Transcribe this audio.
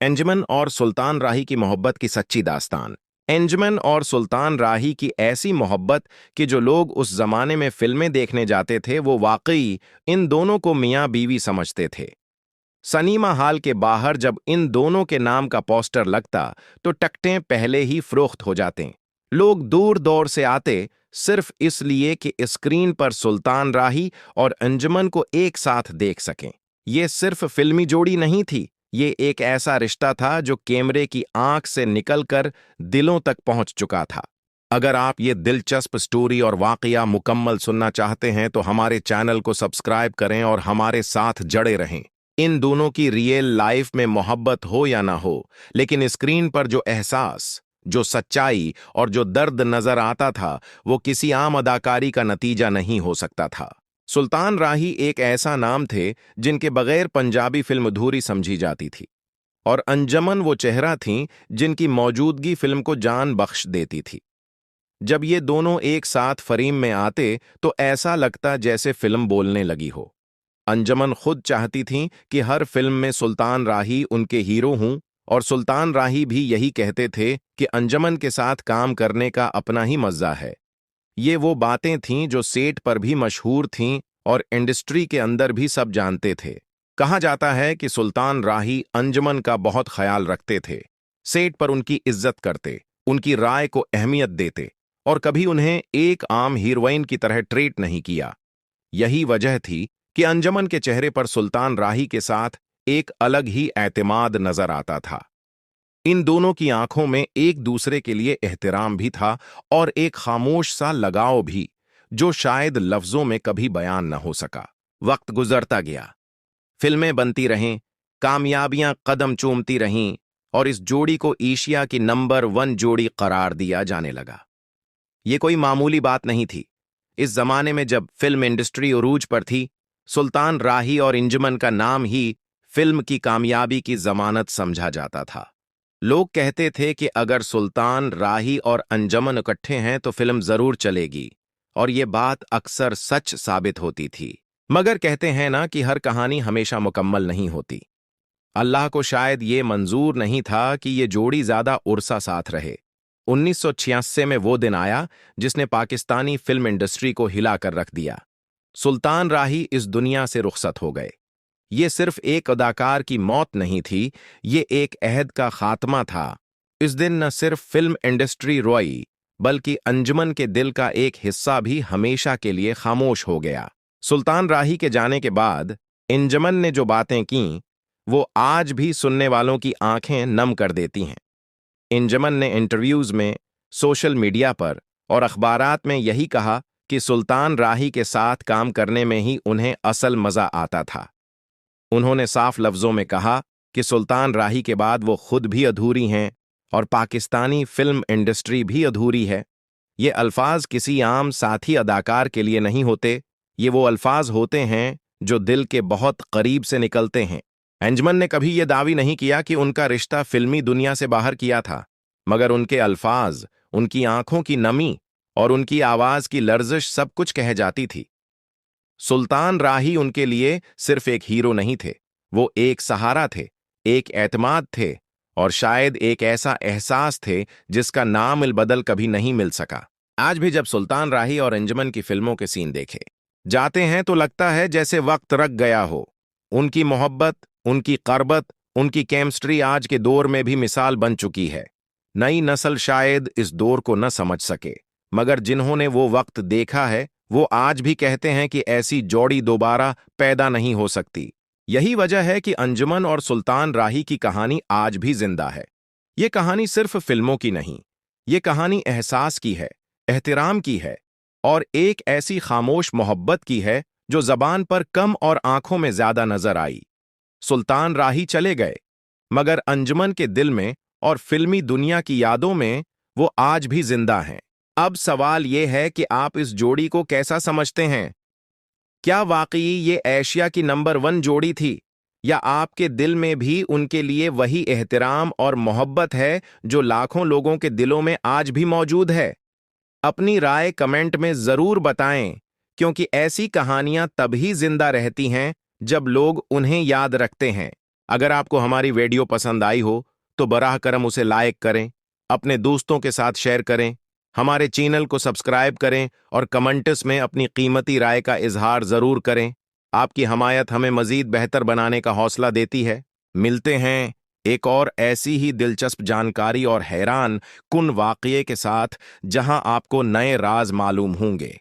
एंजुमन और सुल्तान राही की मोहब्बत की सच्ची दास्तान। एंजुमन और सुल्तान राही की ऐसी मोहब्बत कि जो लोग उस जमाने में फिल्में देखने जाते थे वो वाकई इन दोनों को मियां बीवी समझते थे। सनीमा हाल के बाहर जब इन दोनों के नाम का पोस्टर लगता तो टकटें पहले ही फरोख्त हो जाते। लोग दूर दौर से आते सिर्फ इसलिए कि स्क्रीन पर सुल्तान राही और अंजुमन को एक साथ देख सकें। ये सिर्फ फिल्मी जोड़ी नहीं थी, ये एक ऐसा रिश्ता था जो कैमरे की आंख से निकलकर दिलों तक पहुंच चुका था। अगर आप ये दिलचस्प स्टोरी और वाकया मुकम्मल सुनना चाहते हैं तो हमारे चैनल को सब्सक्राइब करें और हमारे साथ जड़े रहें। इन दोनों की रियल लाइफ में मोहब्बत हो या ना हो, लेकिन स्क्रीन पर जो एहसास, जो सच्चाई और जो दर्द नजर आता था वो किसी आम अदाकारी का नतीजा नहीं हो सकता था। सुल्तान राही एक ऐसा नाम थे जिनके बगैर पंजाबी फिल्म अधूरी समझी जाती थी, और अंजुमन वो चेहरा थीं जिनकी मौजूदगी फिल्म को जान बख्श देती थी। जब ये दोनों एक साथ फ्रेम में आते तो ऐसा लगता जैसे फिल्म बोलने लगी हो। अंजुमन खुद चाहती थीं कि हर फिल्म में सुल्तान राही उनके हीरो हों, और सुल्तान राही भी यही कहते थे कि अंजुमन के साथ काम करने का अपना ही मजा है। ये वो बातें थीं जो सेट पर भी मशहूर थीं और इंडस्ट्री के अंदर भी सब जानते थे। कहा जाता है कि सुल्तान राही अंजुमन का बहुत ख्याल रखते थे, सेट पर उनकी इज्जत करते, उनकी राय को अहमियत देते और कभी उन्हें एक आम हीरोइन की तरह ट्रीट नहीं किया। यही वजह थी कि अंजुमन के चेहरे पर सुल्तान राही के साथ एक अलग ही एतमाद नजर आता था। इन दोनों की आंखों में एक दूसरे के लिए एहतराम भी था और एक खामोश सा लगाव भी, जो शायद लफ्जों में कभी बयान न हो सका। वक्त गुजरता गया, फिल्में बनती रहें, कामयाबियां कदम चूमती रहीं और इस जोड़ी को एशिया की नंबर 1 जोड़ी करार दिया जाने लगा। ये कोई मामूली बात नहीं थी। इस जमाने में जब फिल्म इंडस्ट्री उरूज पर थी, सुल्तान राही और अंजुमन का नाम ही फिल्म की कामयाबी की जमानत समझा जाता था। लोग कहते थे कि अगर सुल्तान राही और अंजुमन इकट्ठे हैं तो फिल्म जरूर चलेगी, और ये बात अक्सर सच साबित होती थी। मगर कहते हैं ना कि हर कहानी हमेशा मुकम्मल नहीं होती। अल्लाह को शायद ये मंजूर नहीं था कि ये जोड़ी ज्यादा उरसा साथ रहे। 1986 में वो दिन आया जिसने पाकिस्तानी फिल्म इंडस्ट्री को हिला कर रख दिया। सुल्तान राही इस दुनिया से रुखसत हो गए। ये सिर्फ एक अदाकार की मौत नहीं थी, ये एक अहद का खात्मा था। इस दिन न सिर्फ फिल्म इंडस्ट्री रोई, बल्कि अंजुमन के दिल का एक हिस्सा भी हमेशा के लिए खामोश हो गया। सुल्तान राही के जाने के बाद अंजुमन ने जो बातें कीं, वो आज भी सुनने वालों की आंखें नम कर देती हैं। अंजुमन ने इंटरव्यूज में, सोशल मीडिया पर और अखबारात में यही कहा कि सुल्तान राही के साथ काम करने में ही उन्हें असल मजा आता था। उन्होंने साफ लफ्जों में कहा कि सुल्तान राही के बाद वो खुद भी अधूरी हैं और पाकिस्तानी फिल्म इंडस्ट्री भी अधूरी है। ये अल्फाज किसी आम साथी अदाकार के लिए नहीं होते, ये वो अल्फाज होते हैं जो दिल के बहुत करीब से निकलते हैं। अंजुमन ने कभी ये दावी नहीं किया कि उनका रिश्ता फिल्मी दुनिया से बाहर किया था, मगर उनके अल्फाज, उनकी आंखों की नमी और उनकी आवाज की लर्जिश सब कुछ कह जाती थी। सुल्तान राही उनके लिए सिर्फ एक हीरो नहीं थे, वो एक सहारा थे, एक एतमाद थे और शायद एक ऐसा एहसास थे जिसका नाम बदल कभी नहीं मिल सका। आज भी जब सुल्तान राही और अंजुमन की फिल्मों के सीन देखे जाते हैं तो लगता है जैसे वक्त रख गया हो। उनकी मोहब्बत, उनकी करबत, उनकी केमिस्ट्री आज के दौर में भी मिसाल बन चुकी है। नई नस्ल शायद इस दौर को न समझ सके, मगर जिन्होंने वो वक्त देखा है वो आज भी कहते हैं कि ऐसी जोड़ी दोबारा पैदा नहीं हो सकती। यही वजह है कि अंजुमन और सुल्तान राही की कहानी आज भी जिंदा है। ये कहानी सिर्फ फिल्मों की नहीं, ये कहानी एहसास की है, एहतराम की है और एक ऐसी खामोश मोहब्बत की है जो जबान पर कम और आंखों में ज्यादा नजर आई। सुल्तान राही चले गए, मगर अंजुमन के दिल में और फिल्मी दुनिया की यादों में वो आज भी जिंदा हैं। अब सवाल ये है कि आप इस जोड़ी को कैसा समझते हैं? क्या वाकई ये एशिया की नंबर 1 जोड़ी थी, या आपके दिल में भी उनके लिए वही एहतराम और मोहब्बत है जो लाखों लोगों के दिलों में आज भी मौजूद है? अपनी राय कमेंट में जरूर बताएं, क्योंकि ऐसी कहानियां तभी जिंदा रहती हैं जब लोग उन्हें याद रखते हैं। अगर आपको हमारी वीडियो पसंद आई हो तो बराह करम उसे लाइक करें, अपने दोस्तों के साथ शेयर करें, हमारे चैनल को सब्सक्राइब करें और कमेंट्स में अपनी कीमती राय का इजहार जरूर करें। आपकी हमायत हमें मजीद बेहतर बनाने का हौसला देती है। मिलते हैं एक और ऐसी ही दिलचस्प जानकारी और हैरान कुन वाक़ये के साथ, जहां आपको नए राज मालूम होंगे।